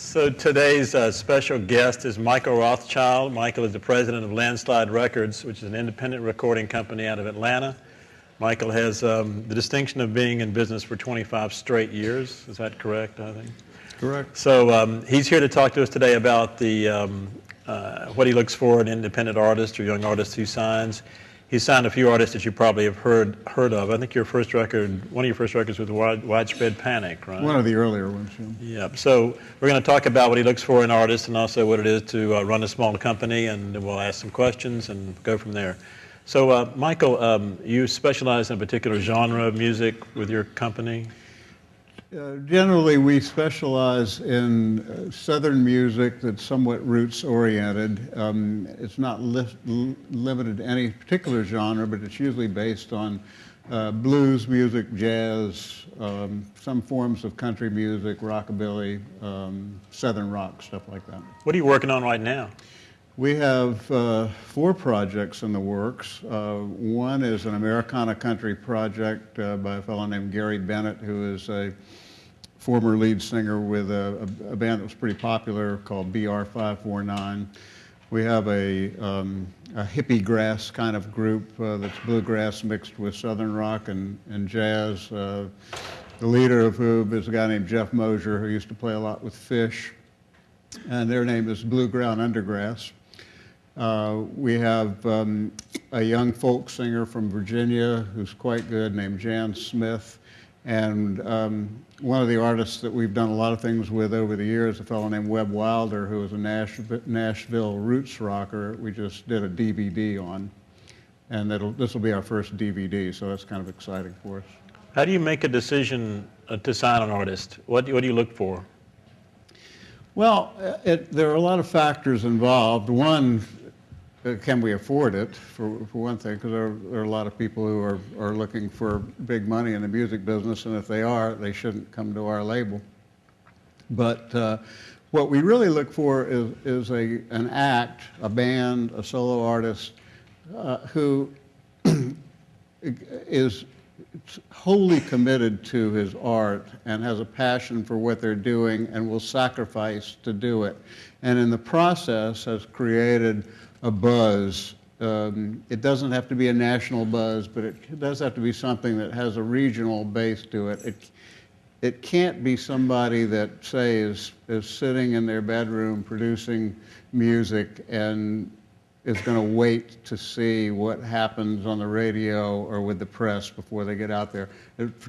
So today's special guest is Michael Rothchild. Michael is the president of Landslide Records, which is an independent recording company out of Atlanta. Michael has the distinction of being in business for 25 straight years. Is that correct, I think? Correct. So he's here to talk to us today about the what he looks for in an independent artist or young artist who signs. He's signed a few artists that you probably have heard of. I think your first record, one of your first records was Widespread Panic, right? One of the earlier ones, yeah. Yeah. So we're going to talk about what he looks for in artists and also what it is to run a small company, and we'll ask some questions and go from there. So, Michael, you specialize in a particular genre of music with your company? Generally, we specialize in Southern music that's somewhat roots-oriented. It's not limited to any particular genre, but it's usually based on blues music, jazz, some forms of country music, rockabilly, Southern rock, stuff like that. What are you working on right now? We have 4 projects in the works. One is an Americana country project by a fellow named Gary Bennett, who is a former lead singer with a band that was pretty popular called BR549. We have a hippie grass kind of group that's bluegrass mixed with Southern rock and jazz. The leader of whom is a guy named Jeff Mosier, who used to play a lot with Fish, and their name is Blue Ground Undergrass. We have a young folk singer from Virginia who's quite good named Jan Smith, and one of the artists that we've done a lot of things with over the years, a fellow named Webb Wilder, who is a Nashville roots rocker. We just did a DVD on, and this will be our first DVD, so that's kind of exciting for us. How do you make a decision to sign an artist? What do you look for? Well, there are a lot of factors involved. One, can we afford it, for one thing, because there are a lot of people who are looking for big money in the music business, and if they are, they shouldn't come to our label. But what we really look for is an act, a band, a solo artist who is wholly committed to his art and has a passion for what they're doing and will sacrifice to do it. And in the process has created a buzz. It doesn't have to be a national buzz, but it does have to be something that has a regional base to it. It can't be somebody that, say, is sitting in their bedroom producing music and is going to wait to see what happens on the radio or with the press before they get out there.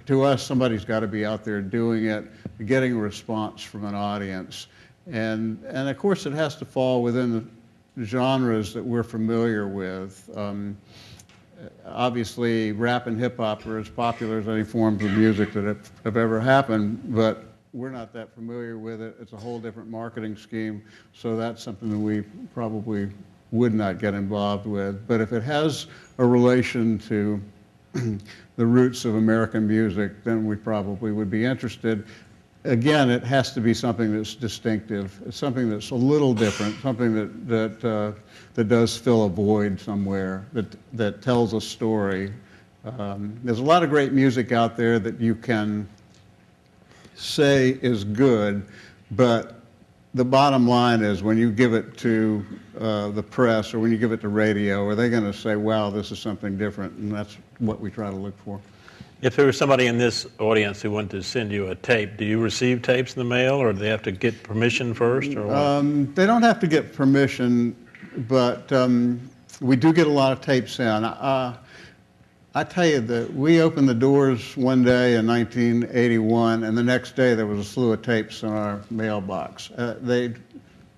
To us, somebody's got to be out there doing it, getting a response from an audience. And of course, it has to fall within the genres that we're familiar with. Obviously, rap and hip-hop are as popular as any forms of music that have ever happened, but we're not that familiar with it. It's a whole different marketing scheme, so that's something that we probably would not get involved with. But if it has a relation to the roots of American music, then we probably would be interested. Again, it has to be something that's distinctive. It's something that's a little different, something that does fill a void somewhere, that tells a story. There's a lot of great music out there that you can say is good, but the bottom line is when you give it to the press or when you give it to radio, are they going to say, wow, this is something different? And that's what we try to look for. If there was somebody in this audience who wanted to send you a tape, do you receive tapes in the mail, or do they have to get permission first? Or what? They don't have to get permission, but we do get a lot of tapes in. I tell you that we opened the doors one day in 1981, and the next day there was a slew of tapes in our mailbox. They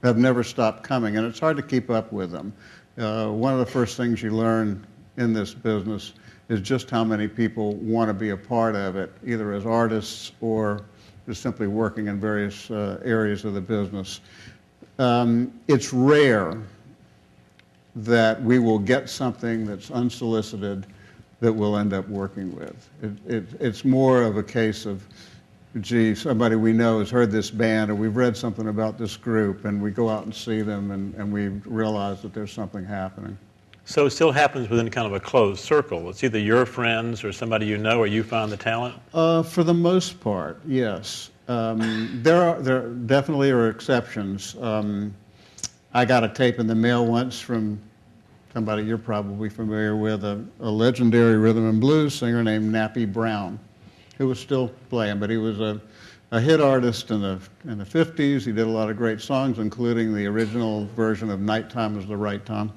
have never stopped coming, and it's hard to keep up with them. One of the first things you learn in this business is just how many people want to be a part of it, either as artists or just simply working in various areas of the business. It's rare that we will get something that's unsolicited that we'll end up working with. It's more of a case of, gee, somebody we know has heard this band, or we've read something about this group, and we go out and see them, and we realize that there's something happening. So it still happens within kind of a closed circle. It's either your friends or somebody you know, or you find the talent? For the most part, yes. There definitely are exceptions. I got a tape in the mail once from somebody you're probably familiar with, a legendary rhythm and blues singer named Nappy Brown, who was still playing, but he was a hit artist in the 50s. He did a lot of great songs, including the original version of Nighttime Is the Right Time.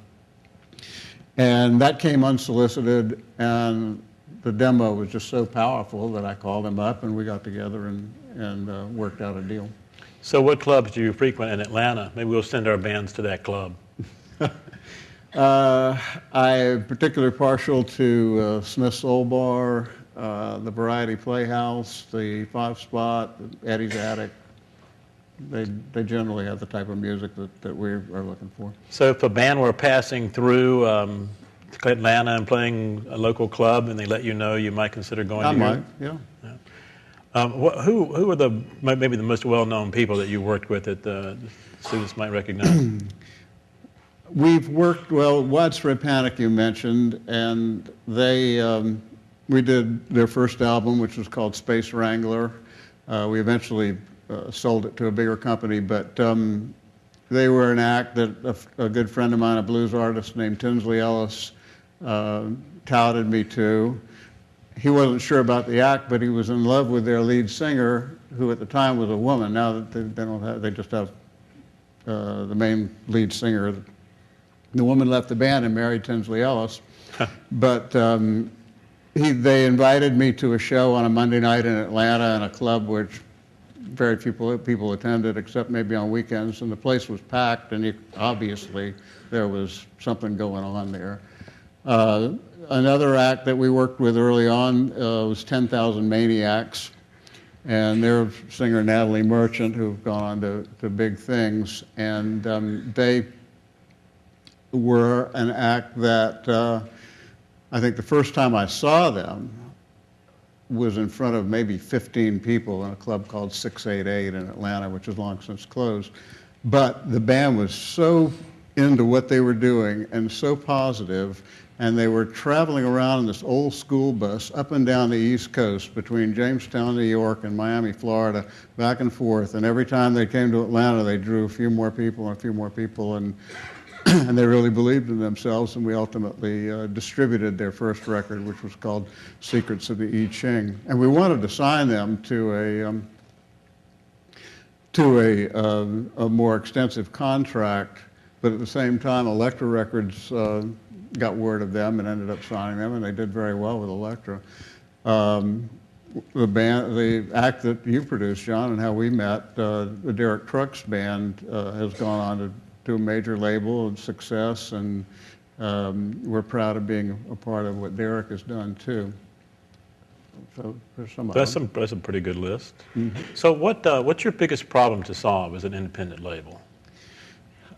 And that came unsolicited, and the demo was just so powerful that I called him up, and we got together and worked out a deal. So what clubs do you frequent in Atlanta? Maybe we'll send our bands to that club. I'm particularly partial to Smith's Soul Bar, the Variety Playhouse, the Five Spot, Eddie's Attic. They generally have the type of music that we are looking for. So if a band were passing through Atlanta and playing a local club and they let you know, you might consider going to I might, yeah. Who are maybe the most well-known people that you worked with that the students might recognize? We've worked, well, Widespread Panic you mentioned, and we did their first album, which was called Space Wrangler. We eventually sold it to a bigger company, but they were an act that a good friend of mine, a blues artist named Tinsley Ellis, touted me to. He wasn't sure about the act, but he was in love with their lead singer, who at the time was a woman. Now that they just have the main lead singer. The woman left the band and married Tinsley Ellis, but they invited me to a show on a Monday night in Atlanta in a club which very few people attended, except maybe on weekends, and the place was packed, and obviously there was something going on there. Another act that we worked with early on was 10,000 Maniacs, and their singer Natalie Merchant, who've gone on to big things, and they were an act that I think the first time I saw them was in front of maybe 15 people in a club called 688 in Atlanta, which has long since closed. But the band was so into what they were doing and so positive, and they were traveling around in this old school bus up and down the East Coast between Jamestown, New York, and Miami, Florida, back and forth. And every time they came to Atlanta, they drew a few more people and a few more people, and they really believed in themselves, and we ultimately distributed their first record, which was called Secrets of the I Ching. And we wanted to sign them to a more extensive contract, but at the same time, Elektra Records got word of them and ended up signing them, and they did very well with Elektra. The act that you produced, John, and how we met, the Derek Trucks band has gone on to do a major label and success, and we're proud of being a part of what Derek has done too. So there's some. That's a pretty good list. Mm-hmm. So what's your biggest problem to solve as an independent label?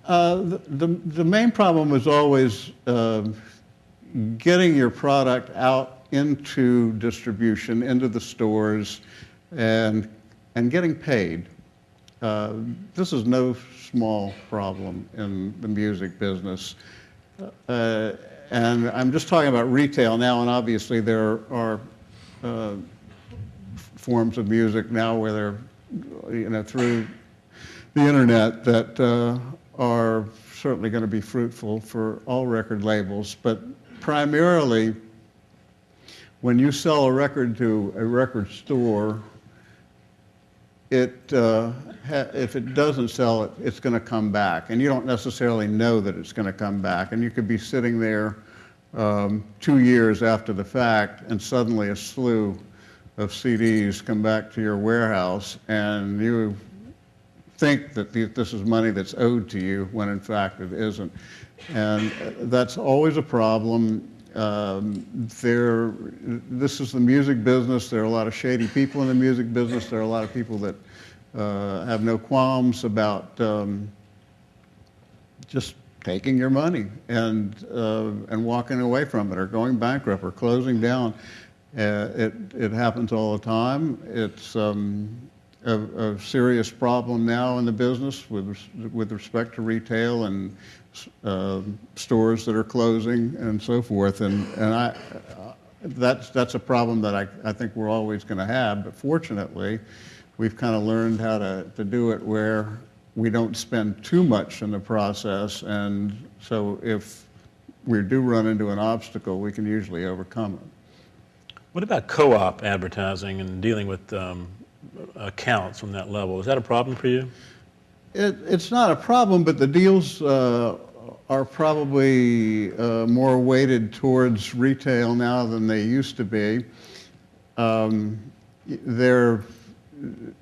The main problem was always getting your product out into distribution, into the stores, and getting paid. This is no small problem in the music business. And I'm just talking about retail now, and obviously there are forms of music now where they're, through the internet that are certainly going to be fruitful for all record labels. But primarily, when you sell a record to a record store, if it doesn't sell, it's going to come back, and you don't necessarily know that it's going to come back. And you could be sitting there 2 years after the fact, and suddenly a slew of CDs come back to your warehouse, and you think that this is money that's owed to you, when in fact it isn't. And that's always a problem. This is the music business. There are a lot of shady people in the music business. There are a lot of people that have no qualms about just taking your money and walking away from it, or going bankrupt, or closing down. It happens all the time. It's a serious problem now in the business with respect to retail and stores that are closing and so forth, and that's a problem that I think we're always going to have. But fortunately, we've kind of learned how to do it where we don't spend too much in the process, and so if we do run into an obstacle, we can usually overcome it. What about co-op advertising and dealing with accounts on that level? Is that a problem for you? It's not a problem, but the deals are probably more weighted towards retail now than they used to be.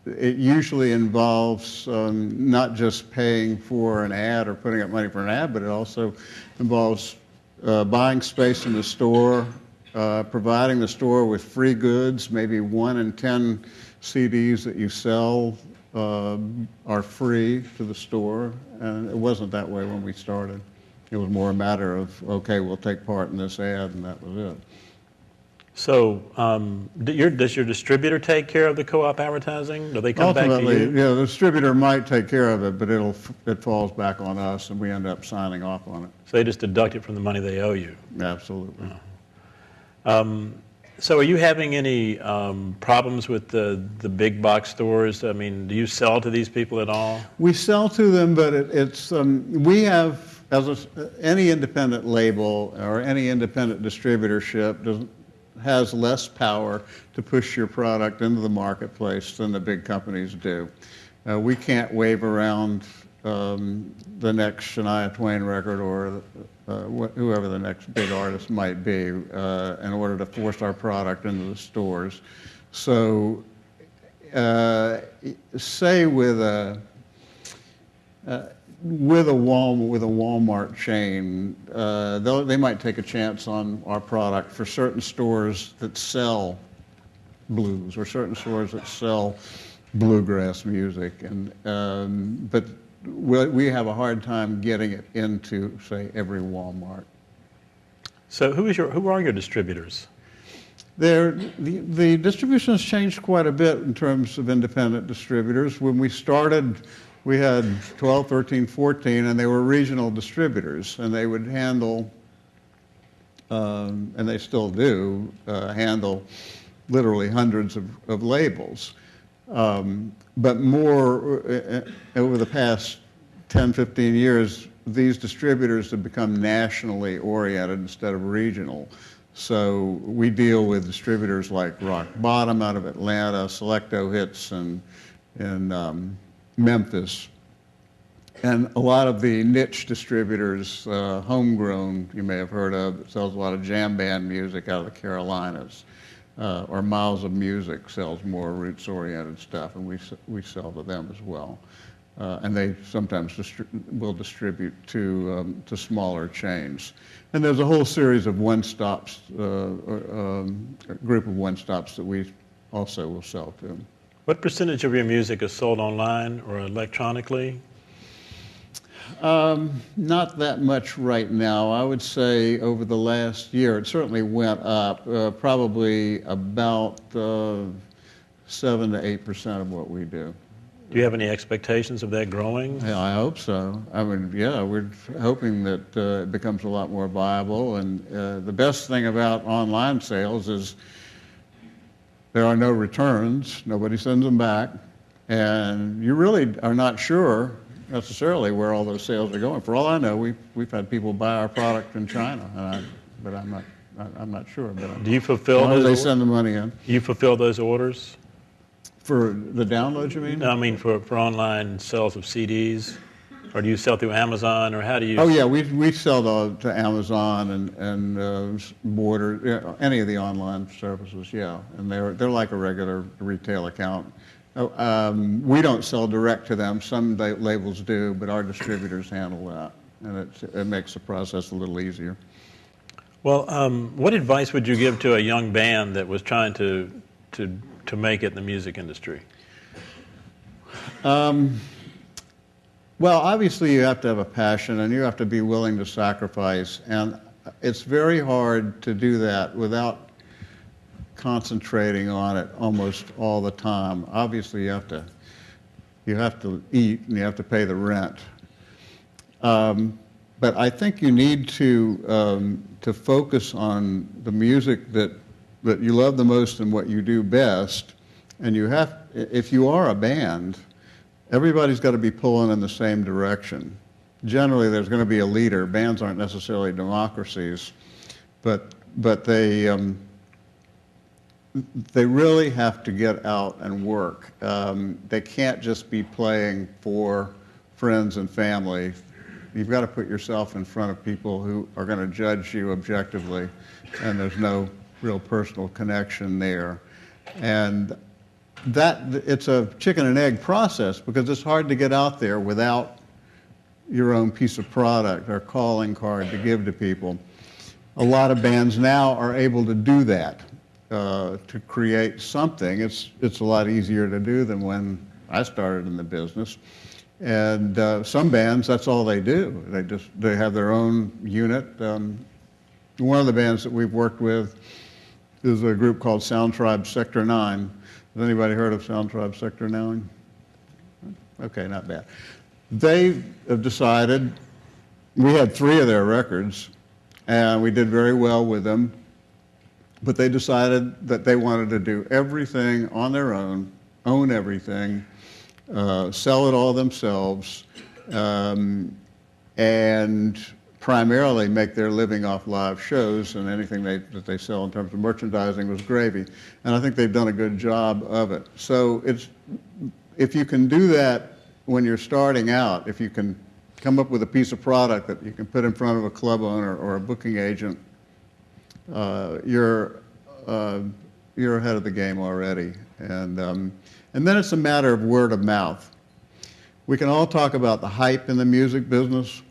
It usually involves not just paying for an ad or putting up money for an ad, but it also involves buying space in the store, providing the store with free goods. Maybe 1 in 10 CDs that you sell are free to the store, and it wasn't that way when we started. It was more a matter of, okay, we'll take part in this ad, and that was it. So does your distributor take care of the co-op advertising? Do they come back to Ultimately, you? yeah, the distributor might take care of it, but it falls back on us, and we end up signing off on it. So they just deduct it from the money they owe you? Absolutely. So are you having any problems with the big box stores? I mean, do you sell to these people at all? We sell to them, but we have, any independent label or any independent distributorship has less power to push your product into the marketplace than the big companies do. We can't wave around the next Shania Twain record or whoever the next big artist might be in order to force our product into the stores. So say with a Walmart chain, they might take a chance on our product for certain stores that sell blues or certain stores that sell bluegrass music, but we have a hard time getting it into, say, every Walmart. So who are your distributors? The distribution has changed quite a bit in terms of independent distributors. When we started, we had 12, 13, 14, and they were regional distributors, and they would handle, and they still do, handle literally hundreds of labels. But more, over the past 10, 15 years, these distributors have become nationally oriented instead of regional. So we deal with distributors like Rock Bottom out of Atlanta, Selecto Hits in Memphis, and a lot of the niche distributors, Homegrown, you may have heard of, that sells a lot of jam band music out of the Carolinas, or Miles of Music sells more roots-oriented stuff, and we sell to them as well. And they sometimes will distribute to smaller chains. And there's a whole series of one-stops, a group of one-stops that we also will sell to. What percentage of your music is sold online or electronically? Not that much right now. I would say over the last year, it certainly went up, probably about 7 to 8% of what we do. Do you have any expectations of that growing? Yeah, I hope so. I mean, yeah, we're hoping that it becomes a lot more viable. And the best thing about online sales is there are no returns. Nobody sends them back. And you really are not sure necessarily where all those sales are going. For all I know, we've had people buy our product in China, but I'm not sure. But do you fulfill as long as those? they send the money in. You fulfill those orders? For the downloads, you mean? No, I mean for online sales of CDs, or do you sell through Amazon, or how do you? Oh yeah, we sell to Amazon and Border, any of the online services, yeah, and they're like a regular retail account. We don't sell direct to them. Some labels do, but our distributors handle that, and it makes the process a little easier. Well, what advice would you give to a young band that was trying to make it in the music industry? Well, obviously you have to have a passion and you have to be willing to sacrifice, and it's very hard to do that without concentrating on it almost all the time. Obviously you have to eat and you have to pay the rent. But I think you need to focus on the music that you love the most and what you do best, And if you are a band, everybody's got to be pulling in the same direction. Generally, there's going to be a leader. Bands aren't necessarily democracies, but they really have to get out and work. They can't just be playing for friends and family. You've got to put yourself in front of people who are going to judge you objectively, and there's no real personal connection there. And it's a chicken and egg process, because it's hard to get out there without your own piece of product or calling card to give to people. A lot of bands now are able to do that, to create something. It's a lot easier to do than when I started in the business. And some bands, that's all they do. They have their own unit. One of the bands that we've worked with is a group called Sound Tribe Sector 9. Has anybody heard of Sound Tribe Sector 9? Okay, not bad. They have decided, we had 3 of their records, and we did very well with them, but they decided that they wanted to do everything on their own everything, sell it all themselves, and primarily make their living off live shows, and anything that they sell in terms of merchandising was gravy. And I think they've done a good job of it. So if you can do that when you're starting out, if you can come up with a piece of product that you can put in front of a club owner or a booking agent, you're ahead of the game already. And then it's a matter of word of mouth. We can all talk about the hype in the music business,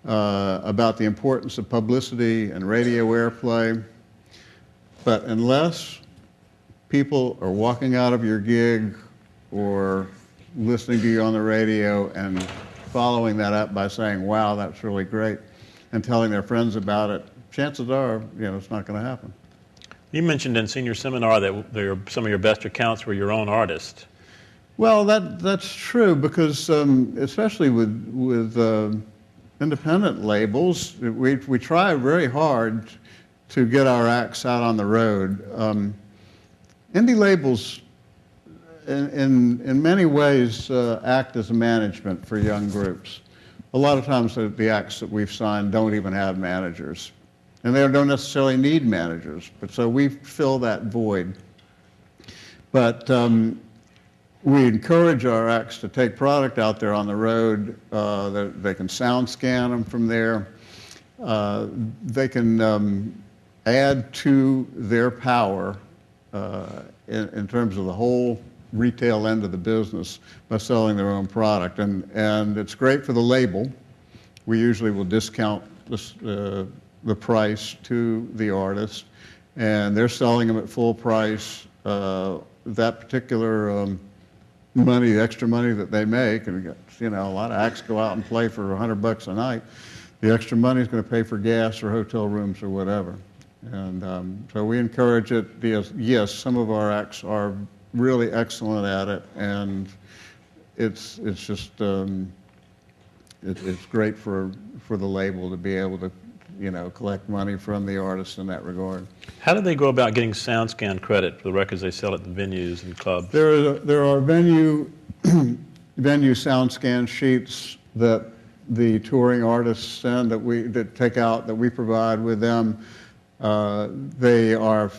about the importance of publicity and radio airplay, but unless people are walking out of your gig or listening to you on the radio and following that up by saying, wow, that's really great, and telling their friends about it, chances are, it's not going to happen. You mentioned in senior seminar that some of your best accounts were your own artists. Well, that's true, because especially with independent labels, we try very hard to get our acts out on the road. Indie labels, in many ways, act as a management for young groups. A lot of times the acts that we've signed don't even have managers, and they don't necessarily need managers, but so we fill that void. But we encourage our acts to take product out there on the road. They can sound scan them from there. They can add to their power in terms of the whole retail end of the business by selling their own product. And it's great for the label. We usually will discount the price to the artist, and they're selling them at full price. That particular money, the extra money that they make, and a lot of acts go out and play for $100 a night. The extra money is going to pay for gas or hotel rooms or whatever. And so we encourage it. Yes, some of our acts are really excellent at it, and it's just it's great for the label to be able to collect money from the artists in that regard. How do they go about getting Soundscan credit for the records they sell at the venues and clubs? There are venue Soundscan sheets that the touring artists send that we provide with them. They are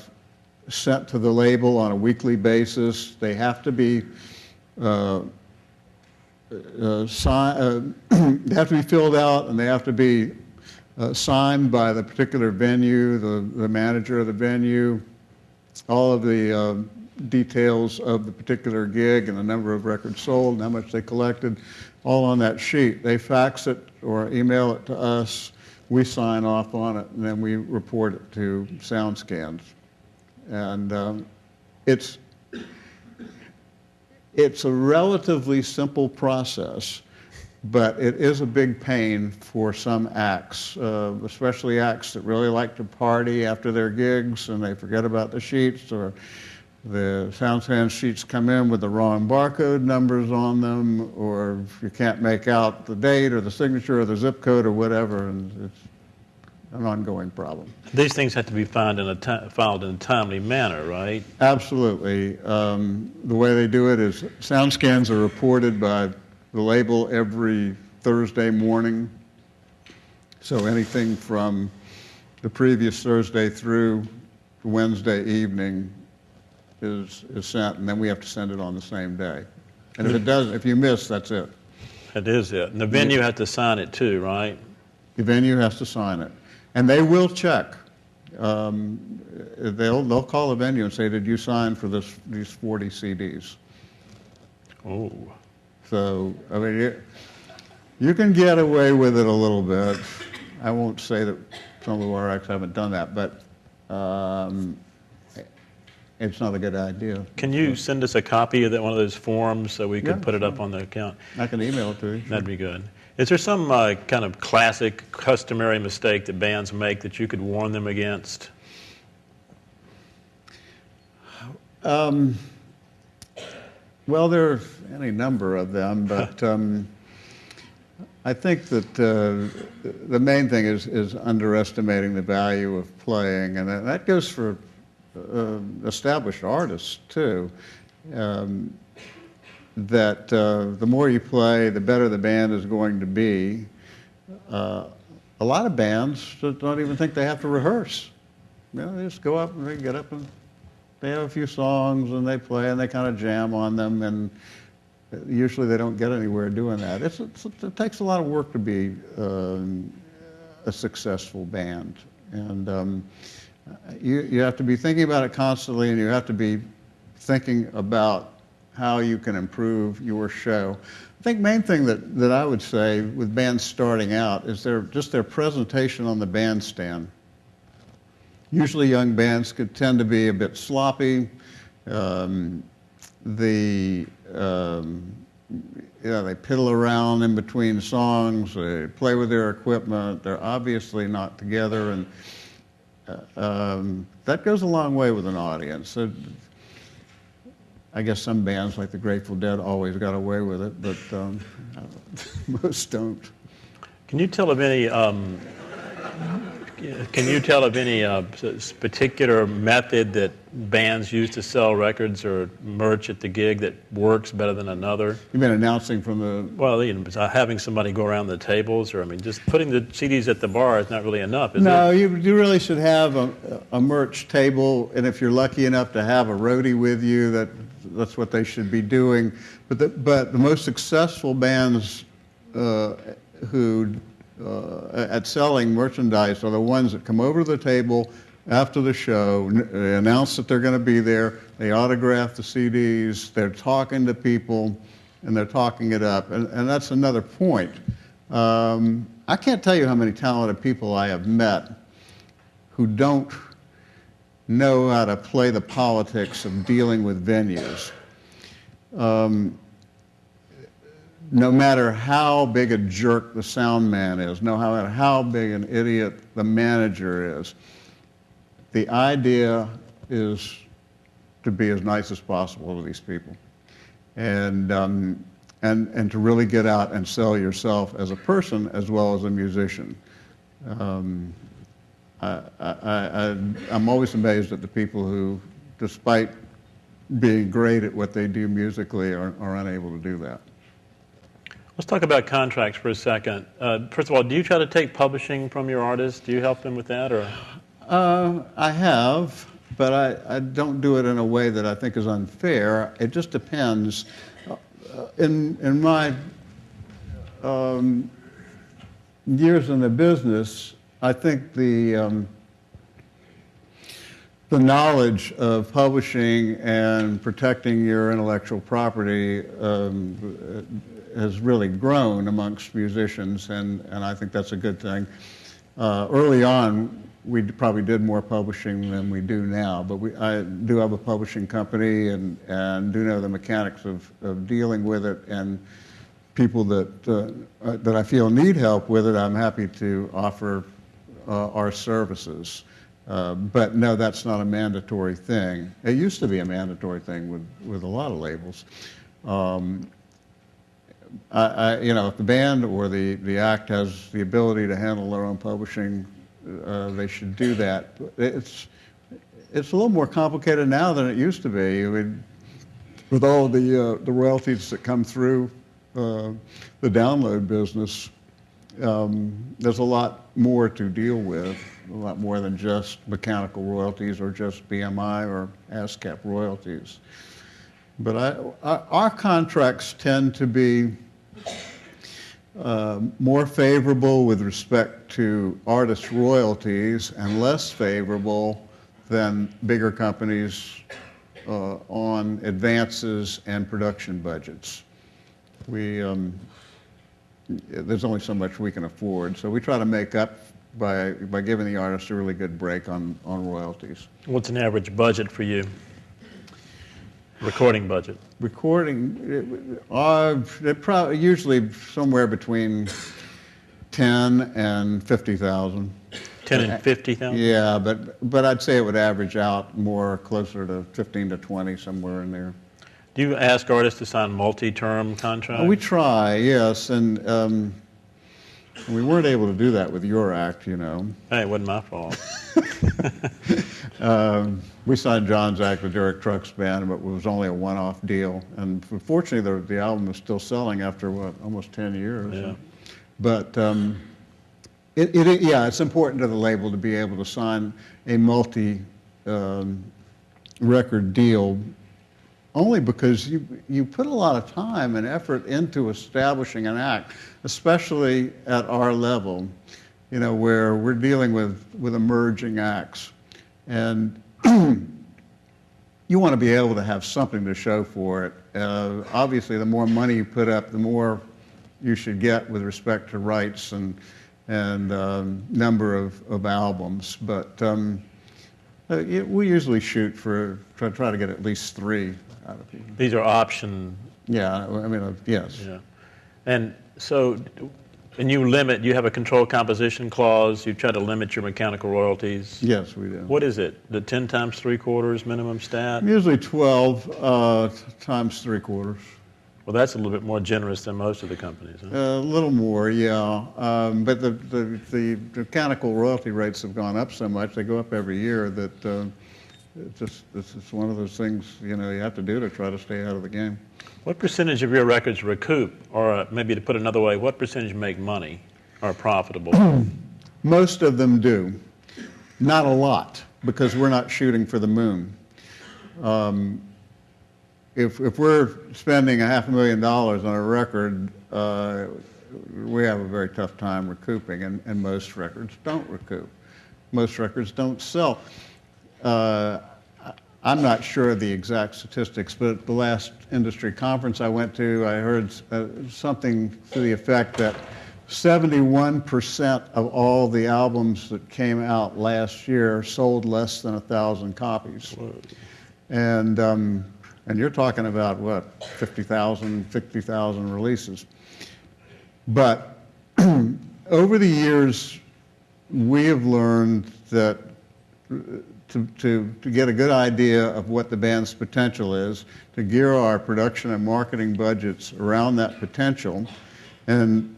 sent to the label on a weekly basis. They have to be they have to be filled out, and they have to be signed by the particular venue, the manager of the venue, all of the details of the particular gig and the number of records sold and how much they collected, all on that sheet. They fax it or email it to us. We sign off on it, and then we report it to Soundscans. And it's a relatively simple process, but it is a big pain for some acts, especially acts that really like to party after their gigs and they forget about the sheets, or the Soundscan sheets come in with the wrong barcode numbers on them, or you can't make out the date or the signature or the zip code or whatever, and an ongoing problem. These things have to be filed in a timely manner, right? Absolutely. The way they do it is Soundscans are reported by the label every Thursday morning. So anything from the previous Thursday through Wednesday evening is sent, and then we have to send it on the same day. And if you miss, that's it. That is it. And the venue has to sign it too, right? The venue has to sign it. And they will check. They'll call the venue and say, did you sign for these 40 CDs? Oh. So, I mean, you can get away with it a little bit. I won't say that some of our acts haven't done that, but it's not a good idea. Can you send us a copy of one of those forms so we could put it up on the account? I can email it to you. That'd be good. Is there some kind of classic, customary mistake that bands make that you could warn them against? Well, there are any number of them, but I think that the main thing is underestimating the value of playing, and that goes for established artists too. That the more you play, the better the band is going to be. A lot of bands don't even think they have to rehearse. You know, they just go up and they get up and they have a few songs and they play and they kind of jam on them, and usually they don't get anywhere doing that. It takes a lot of work to be a successful band, and you have to be thinking about it constantly, and you have to be thinking about how you can improve your show. I think main thing that I would say with bands starting out is their presentation on the bandstand. Usually young bands could tend to be a bit sloppy. They piddle around in between songs, they play with their equipment, they're obviously not together, and that goes a long way with an audience. So, I guess some bands like the Grateful Dead always got away with it, but most don't. Can you tell of any particular method that bands use to sell records or merch at the gig that works better than another? You mean announcing from the... Well, having somebody go around the tables, or just putting the CDs at the bar is not really enough, is it? No, you really should have a merch table, and if you're lucky enough to have a roadie with you, that's what they should be doing. But the most successful bands at selling merchandise are the ones that come over to the table after the show, they announce that they're going to be there, they autograph the CDs, they're talking to people, and they're talking it up. And that's another point. I can't tell you how many talented people I have met who don't know how to play the politics of dealing with venues. No matter how big a jerk the sound man is, no matter how big an idiot the manager is, the idea is to be as nice as possible to these people, and to really get out and sell yourself as a person as well as a musician. I'm always amazed at the people who, despite being great at what they do musically, are unable to do that. Let's talk about contracts for a second. First of all, do you try to take publishing from your artists? Do you help them with that, or? I have, but I don't do it in a way that I think is unfair. It just depends. In my years in the business, I think the knowledge of publishing and protecting your intellectual property has really grown amongst musicians, and I think that's a good thing. Early on, we probably did more publishing than we do now, but I do have a publishing company and do know the mechanics of dealing with it, and people that I feel need help with it, I'm happy to offer our services. But no, that's not a mandatory thing. It used to be a mandatory thing with a lot of labels. If the band or the act has the ability to handle their own publishing, they should do that. It's a little more complicated now than it used to be. I mean, with all the royalties that come through the download business, there's a lot more to deal with, a lot more than just mechanical royalties or just BMI or ASCAP royalties. But our contracts tend to be more favorable with respect to artist royalties and less favorable than bigger companies on advances and production budgets. There's only so much we can afford, so we try to make up by giving the artist a really good break on royalties. What's an average budget for you? Recording budget. Recording, usually somewhere between 10 and 50,000. 10 and 50,000? Yeah, but I'd say it would average out more closer to 15 to 20, somewhere in there. Do you ask artists to sign multi-term contracts? We try, yes, and we weren't able to do that with your act, you know. Hey, it wasn't my fault. We signed John's act with Derek Truck's band, but it was only a one-off deal. And fortunately, the album is still selling after, almost 10 years. Yeah. But it's important to the label to be able to sign a multi-record deal, only because you put a lot of time and effort into establishing an act, especially at our level, you know, where we're dealing with emerging acts. And you want to be able to have something to show for it. Obviously, the more money you put up, the more you should get with respect to rights and number of albums. But we usually shoot try to get at least 3 out of people. These are option. Yeah, I mean, yes. Yeah. And so, and you have a controlled composition clause, you try to limit your mechanical royalties. Yes, we do. What is it? The 10 times 3/4 minimum stat? Usually 12 times 3/4. Well, that's a little bit more generous than most of the companies, huh? A little more, yeah. But the mechanical royalty rates have gone up so much, they go up every year, that it's one of those things, you know, you have to do to try to stay out of the game. What percentage of your records recoup, or maybe to put it another way, what percentage make money or are profitable? Most of them do. Not a lot, because we're not shooting for the moon. If we're spending $500,000 on a record, we have a very tough time recouping, and most records don't recoup. Most records don't sell. I'm not sure of the exact statistics, but at the last industry conference I went to, I heard something to the effect that 71% of all the albums that came out last year sold less than 1,000 copies. Whoa. And you're talking about, what, 50,000 releases. But over the years, we have learned that to get a good idea of what the band's potential is, to gear our production and marketing budgets around that potential, and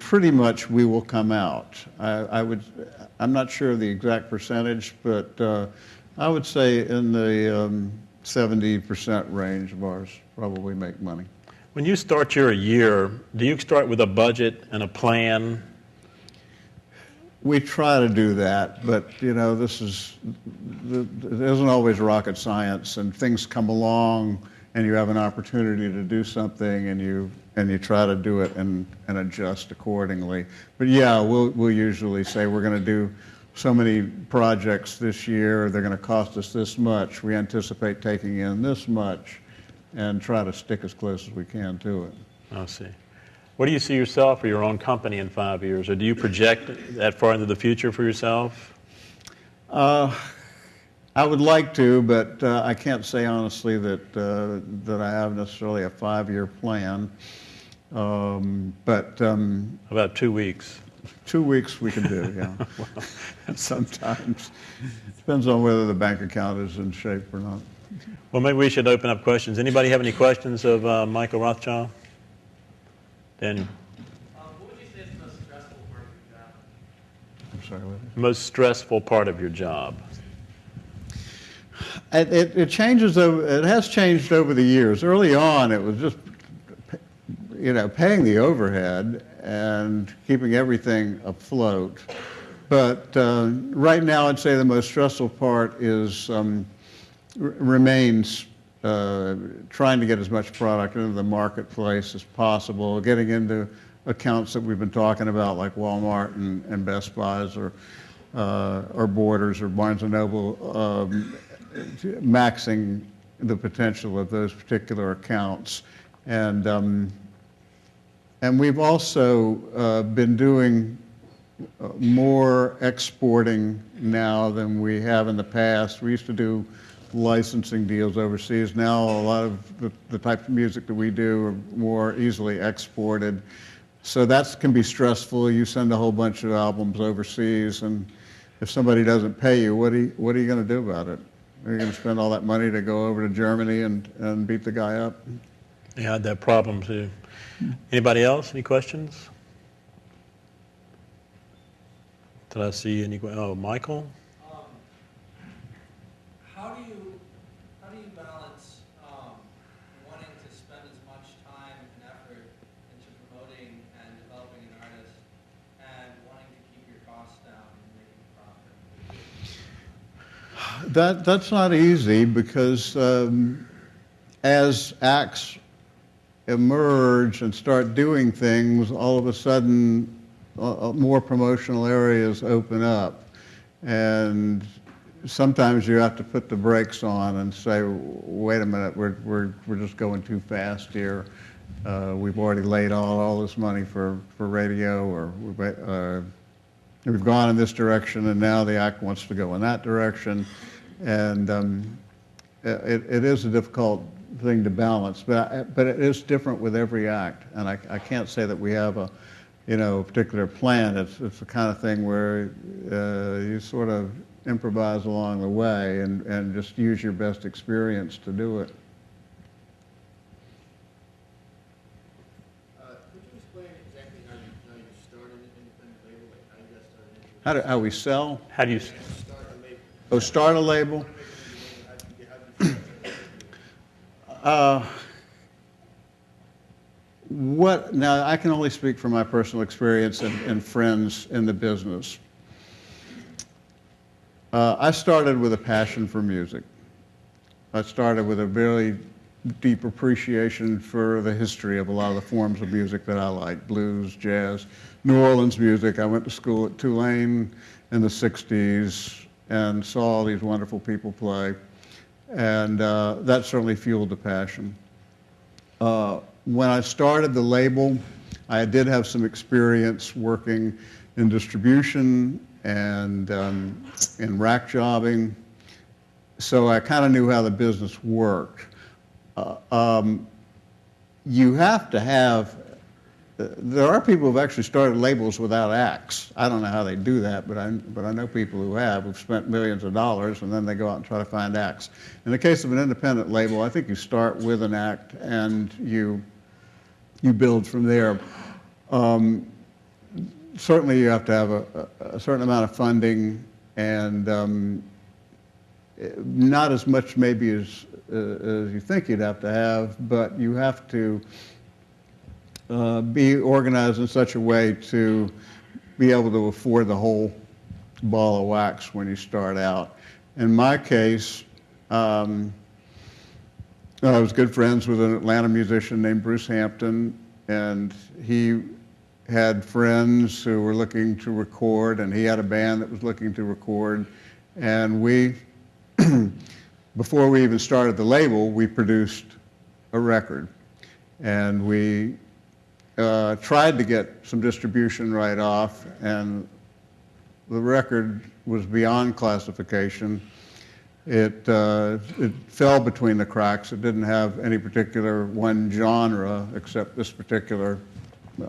pretty much we will come out. I'm not sure of the exact percentage, but I would say in the 70% range of ours probably make money. When you start your year, do you start with a budget and a plan? We try to do that, but you know, it isn't always rocket science, and things come along and you have an opportunity to do something, and you try to do it and adjust accordingly. But yeah, we'll usually say we're going to do so many projects this year, they're going to cost us this much, we anticipate taking in this much, and try to stick as close as we can to it. I see. Where do you see yourself or your own company in 5 years? Or do you project that far into the future for yourself? I would like to, but I can't say honestly that I have necessarily a 5-year plan. But about 2 weeks. 2 weeks we can do, yeah. Well, sometimes. Depends on whether the bank account is in shape or not. Well, maybe we should open up questions. Anybody have any questions of Michael Rothchild? Daniel? What would you say is the most stressful work you've done? sorry. Most stressful part of your job? It changes. It has changed over the years. Early on, it was just, paying the overhead and keeping everything afloat. But right now, I'd say the most stressful part is remains trying to get as much product into the marketplace as possible, getting into accounts that we've been talking about, like Walmart and Best Buys or Borders or Barnes & Noble, maxing the potential of those particular accounts. And we've also been doing more exporting now than we have in the past. We used to do licensing deals overseas. Now a lot of the types of music that we do are more easily exported. So that can be stressful. You send a whole bunch of albums overseas, and if somebody doesn't pay you, what are you going to do about it? Are you going to spend all that money to go over to Germany and beat the guy up? Yeah, I had that problem too. Anybody else? Any questions? Did I see any? Oh, Michael? How do you balance wanting to spend as much time and effort into promoting and developing an artist and wanting to keep your costs down and making a profit? That's not easy because as acts emerge and start doing things, all of a sudden more promotional areas open up, and sometimes you have to put the brakes on and say, wait a minute, we're just going too fast here. We've already laid all this money for radio, or we've gone in this direction, and now the act wants to go in that direction. And it is a difficult thing to balance, but it is different with every act, and I can't say that we have a particular plan. It's the kind of thing where you sort of improvise along the way and just use your best experience to do it. Could you explain exactly how you started an independent label, like how you got started? How we sell? How do you? Start a label. Oh, start a label? Now, I can only speak from my personal experience and friends in the business. I started with a passion for music. I started with a very deep appreciation for the history of a lot of the forms of music that I like: blues, jazz, New Orleans music. I went to school at Tulane in the 60s and saw all these wonderful people play, and that certainly fueled the passion. When I started the label, I did have some experience working in distribution and in rack jobbing, so I kind of knew how the business worked. You have to have, there are people who've actually started labels without acts. I don't know how they do that, but I know people who've spent millions of dollars, and then they go out and try to find acts. In the case of an independent label, I think you start with an act and you build from there. Certainly you have to have a certain amount of funding, and not as much maybe as you think you'd have to have, but you have to be organized in such a way to be able to afford the whole ball of wax when you start out. In my case, I was good friends with an Atlanta musician named Bruce Hampton, and he had friends who were looking to record, and he had a band that was looking to record, and we, before we even started the label, we produced a record, and we tried to get some distribution right off, and the record was beyond classification. It fell between the cracks. It didn't have any particular one genre except this particular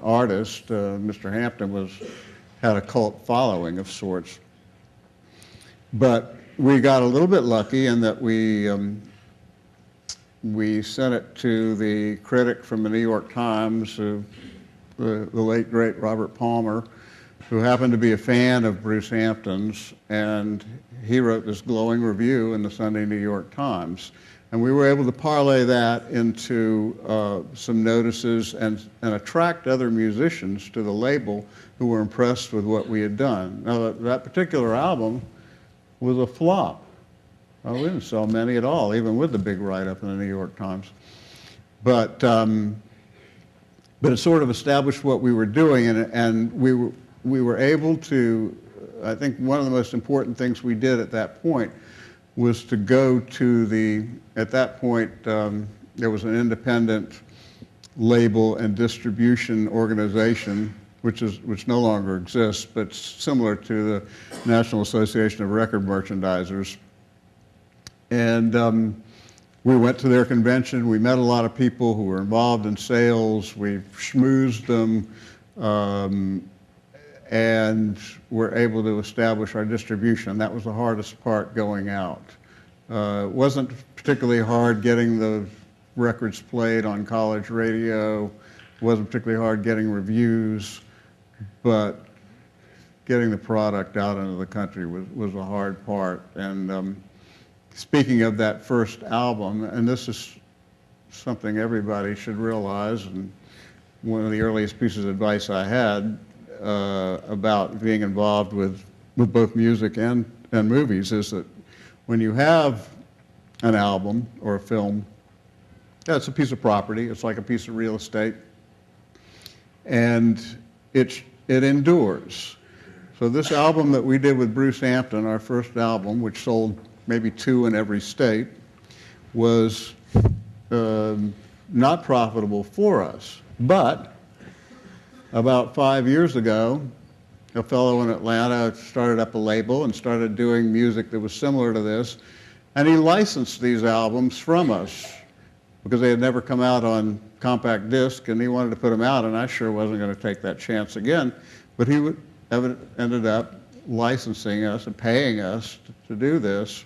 artist. Mr. Hampton had a cult following of sorts. But we got a little bit lucky in that we sent it to the critic from the New York Times, the late, great Robert Palmer, who happened to be a fan of Bruce Hampton's, and he wrote this glowing review in the Sunday New York Times. And we were able to parlay that into some notices and attract other musicians to the label who were impressed with what we had done. Now, that particular album was a flop. Well, we didn't sell many at all, even with the big write-up in the New York Times. But it sort of established what we were doing, and we were able to, I think one of the most important things we did at that point was to go to at that point, there was an independent label and distribution organization, which no longer exists, but similar to the National Association of Record Merchandisers. And we went to their convention. We met a lot of people who were involved in sales. We schmoozed them, and were able to establish our distribution. That was the hardest part going out. It wasn't particularly hard getting the records played on college radio. It wasn't particularly hard getting reviews, but getting the product out into the country was a hard part. And speaking of that first album, and this is something everybody should realize, and one of the earliest pieces of advice I had about being involved with both music and movies is that when you have an album or a film, it's a piece of property. It's like a piece of real estate, and it endures. So this album that we did with Bruce Hampton, our first album, which sold maybe 2 in every state, was not profitable for us. But about 5 years ago, a fellow in Atlanta started up a label and started doing music that was similar to this, and he licensed these albums from us because they had never come out on compact disc, and he wanted to put them out, and I sure wasn't going to take that chance again. But he ended up licensing us and paying us to do this.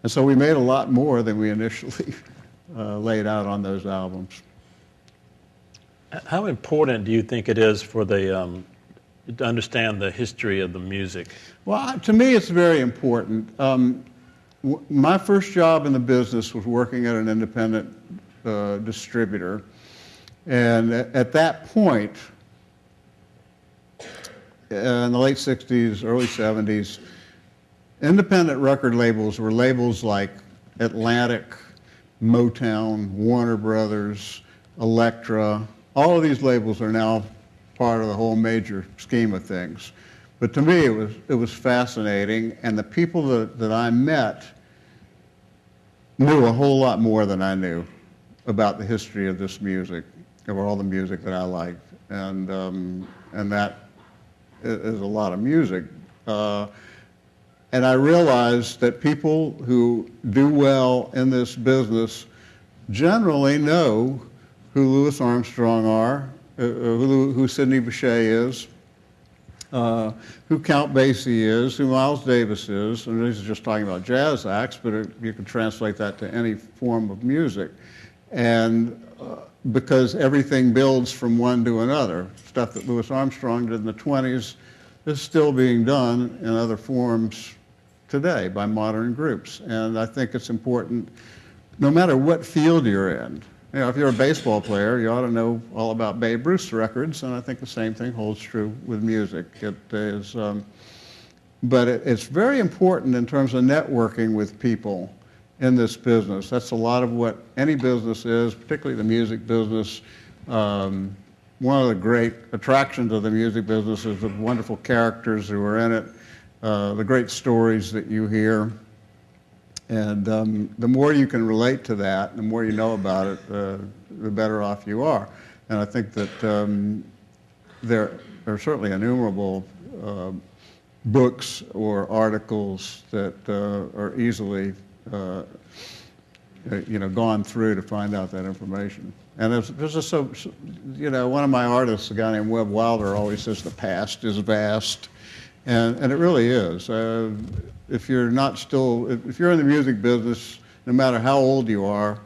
And so we made a lot more than we initially laid out on those albums. How important do you think it is for to understand the history of the music? Well, to me, it's very important. My first job in the business was working at an independent distributor. And at that point, in the late 60s, early 70s, independent record labels were labels like Atlantic, Motown, Warner Brothers, Elektra. All of these labels are now part of the whole major scheme of things. But to me, it was fascinating, and the people that I met knew a whole lot more than I knew about the history of this music, of all the music that I liked, and that is a lot of music. And I realized that people who do well in this business generally know who Louis Armstrong are, who Sidney Bechet is, who Count Basie is, who Miles Davis is, and these are just talking about jazz acts, but you can translate that to any form of music. And because everything builds from one to another. Stuff that Louis Armstrong did in the 20s is still being done in other forms today by modern groups. And I think it's important, no matter what field you're in. You know, if you're a baseball player, you ought to know all about Babe Ruth's records, and I think the same thing holds true with music. It is, but it's very important in terms of networking with people in this business. That's a lot of what any business is, particularly the music business. One of the great attractions of the music business is the wonderful characters who are in it, the great stories that you hear. And the more you can relate to that, the more you know about it, the better off you are. And I think that there are certainly innumerable books or articles that are easily gone through to find out that information. And there's just so, one of my artists, a guy named Webb Wilder, always says the past is vast. And it really is. If you're in the music business, no matter how old you are,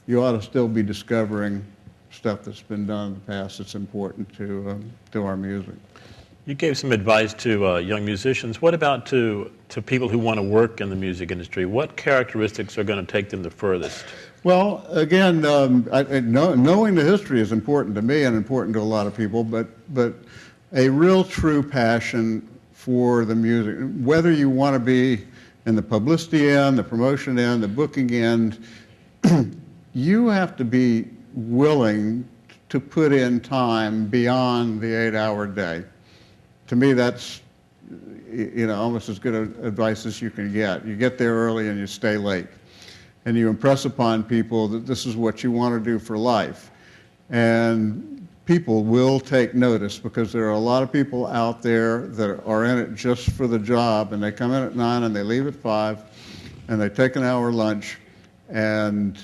you ought to still be discovering stuff that's been done in the past that's important to our music. You gave some advice to young musicians. What about to people who want to work in the music industry? What characteristics are going to take them the furthest? Well, again, knowing the history is important to me and important to a lot of people, but a real true passion for the music, whether you want to be in the publicity end, the promotion end, the booking end, you have to be willing to put in time beyond the 8-hour day. To me, that's almost as good advice as you can get. You get there early and you stay late. And you impress upon people that this is what you want to do for life. And people will take notice, because there are a lot of people out there that are in it just for the job, and they come in at 9 and they leave at 5, and they take an hour lunch, and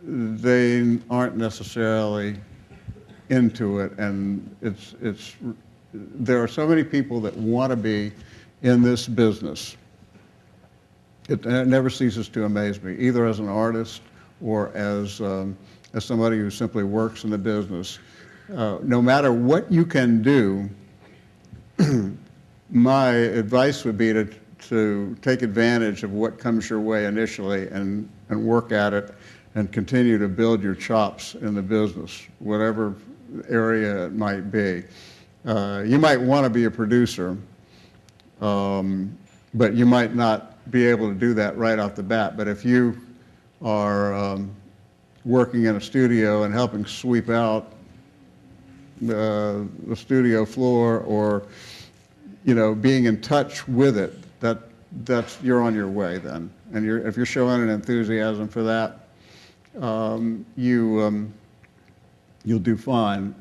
they aren't necessarily into it. And there are so many people that want to be in this business. It never ceases to amaze me, either as an artist or as somebody who simply works in the business. No matter what you can do, my advice would be to take advantage of what comes your way initially and work at it and continue to build your chops in the business, whatever area it might be. You might want to be a producer, but you might not be able to do that right off the bat. But if you are working in a studio and helping sweep out the studio floor, or being in touch with it, that's you're on your way then. And if you're showing an enthusiasm for that, you'll do fine.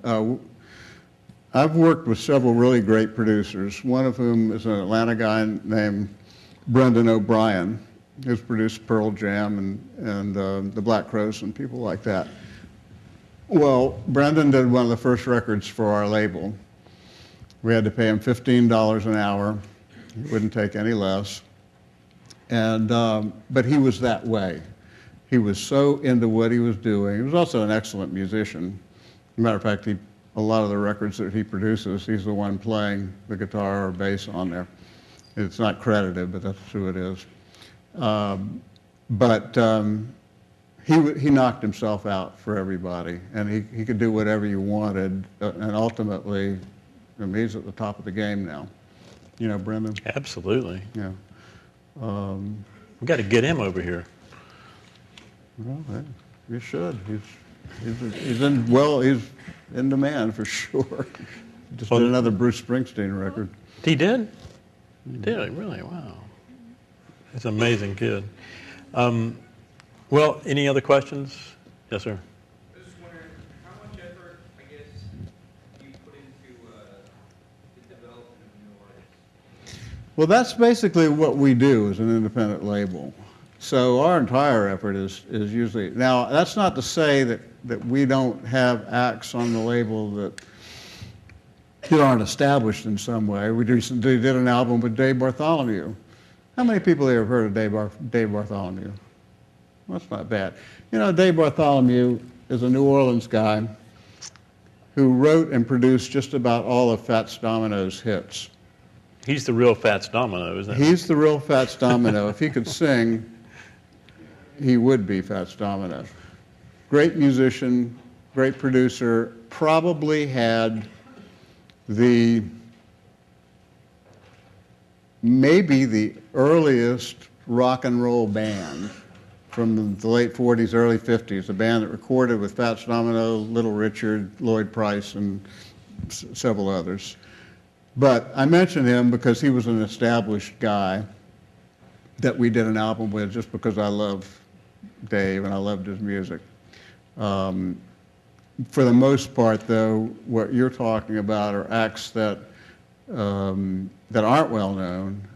I've worked with several really great producers, one of whom is an Atlanta guy named Brendan O'Brien, who's produced Pearl Jam and the Black Crowes and people like that. Well, Brendan did one of the first records for our label. We had to pay him $15 an hour. He wouldn't take any less. And but he was that way. He was so into what he was doing. He was also an excellent musician. As a matter of fact, a lot of the records that he produces, he's the one playing the guitar or bass on there. It's not credited, but that's who it is. He knocked himself out for everybody, and he could do whatever you wanted, and ultimately, he's at the top of the game now. You know, Brendan? Absolutely. Yeah. We've got to get him over here. Well, you should. He's in demand for sure. Just did another Bruce Springsteen record. He did? He did, really? Wow. He's an amazing kid. Well, any other questions? Yes, sir. I was just wondering, how much effort, I guess, do you put into the development of new artists? Well, that's basically what we do as an independent label. So our entire effort is usually, now that's not to say that we don't have acts on the label that aren't established in some way. We recently did an album with Dave Bartholomew. How many people here have heard of Dave Bartholomew? Well, that's not bad. You know, Dave Bartholomew is a New Orleans guy who wrote and produced just about all of Fats Domino's hits. He's the real Fats Domino, isn't he? He's the real Fats Domino. If he could sing, he would be Fats Domino. Great musician, great producer, probably had maybe the earliest rock and roll band from the late 40s, early 50s, a band that recorded with Fats Domino, Little Richard, Lloyd Price, and several others. But I mention him because he was an established guy that we did an album with just because I love Dave and I loved his music. For the most part, though, what you're talking about are acts that aren't well known,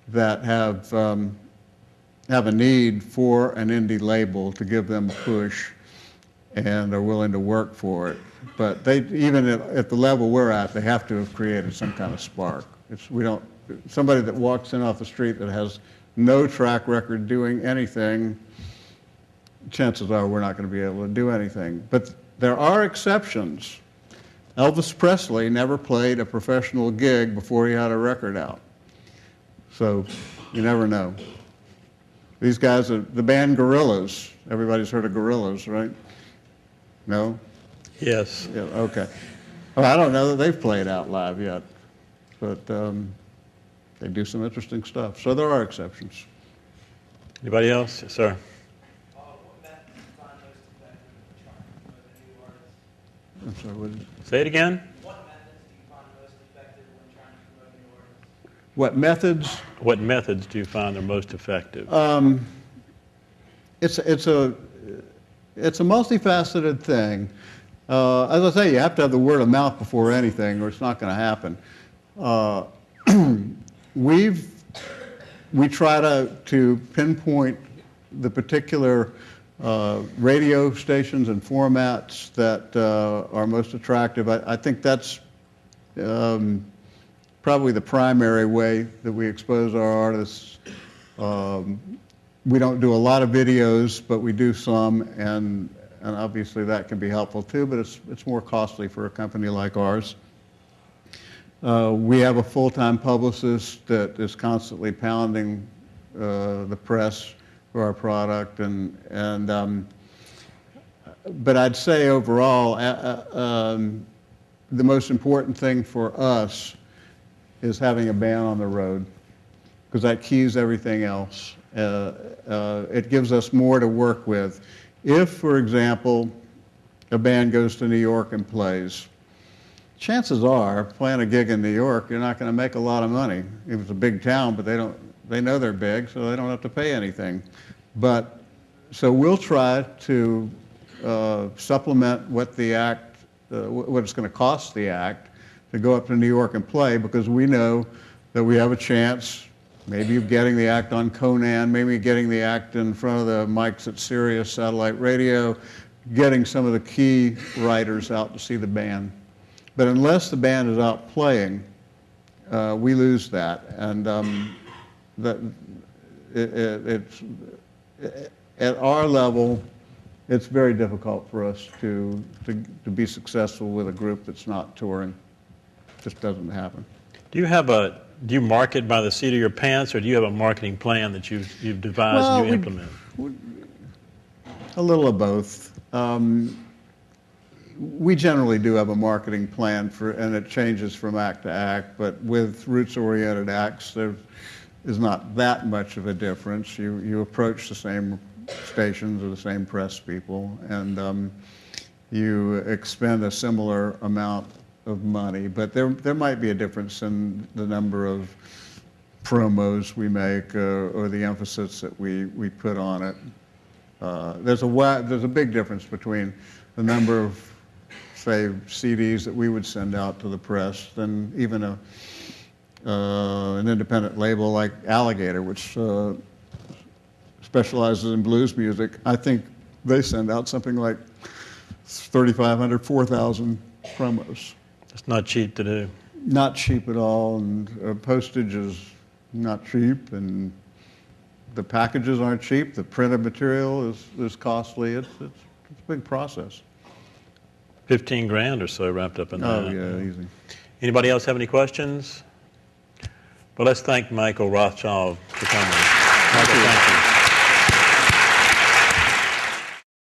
that have a need for an indie label to give them a push and are willing to work for it. But even at the level we're at, they have to have created some kind of spark. Somebody that walks in off the street that has no track record doing anything, chances are we're not going to be able to do anything. But there are exceptions. Elvis Presley never played a professional gig before he had a record out. So you never know. These guys are the band Gorillaz. Everybody's heard of Gorillaz, right? No? Yes. Yeah, okay. Well, I don't know that they've played out live yet, but they do some interesting stuff. So there are exceptions. Anybody else? Yes, sir. What method do you find most effective in trying to promote a new artist? I'm sorry, what is it? Say it again. What methods do you find most effective when trying to promote a new artist? What methods? What methods do you find are most effective? It's a multifaceted thing. As I say, you have to have the word of mouth before anything, or it's not going to happen. We try to pinpoint the particular radio stations and formats that are most attractive. I think that's probably the primary way that we expose our artists. We don't do a lot of videos, but we do some, and obviously that can be helpful too, but it's more costly for a company like ours. We have a full-time publicist that is constantly pounding the press for our product, but I'd say overall, the most important thing for us is having a band on the road, because that keys everything else. It gives us more to work with. If, for example, a band goes to New York and plays, chances are, playing a gig in New York, you're not going to make a lot of money. It's a big town, but they know they're big, so they don't have to pay anything. But so we'll try to supplement what the act, what it's going to cost the act to go up to New York and play, because we know that we have a chance. Maybe getting the act on Conan, maybe getting the act in front of the mics at Sirius Satellite Radio, getting some of the key writers out to see the band. But unless the band is out playing, we lose that. And at our level, it's very difficult for us to be successful with a group that's not touring. It just doesn't happen. Do you market by the seat of your pants, or do you have a marketing plan that you've devised and you implement? A little of both. We generally do have a marketing plan and it changes from act to act, but with roots-oriented acts, there is not that much of a difference. You approach the same stations or the same press people, and you expend a similar amount of money, but there might be a difference in the number of promos we make or the emphasis that we put on it. There's a big difference between the number of, say, CDs that we would send out to the press than even an independent label like Alligator, which specializes in blues music. I think they send out something like 3,500, 4,000 promos. It's not cheap to do. Not cheap at all, and postage is not cheap, and the packages aren't cheap. The printed material is costly. It's a big process. 15 grand or so wrapped up in that. Oh yeah, easy. Anybody else have any questions? Well, let's thank Michael Rothchild for coming. Michael, thank you.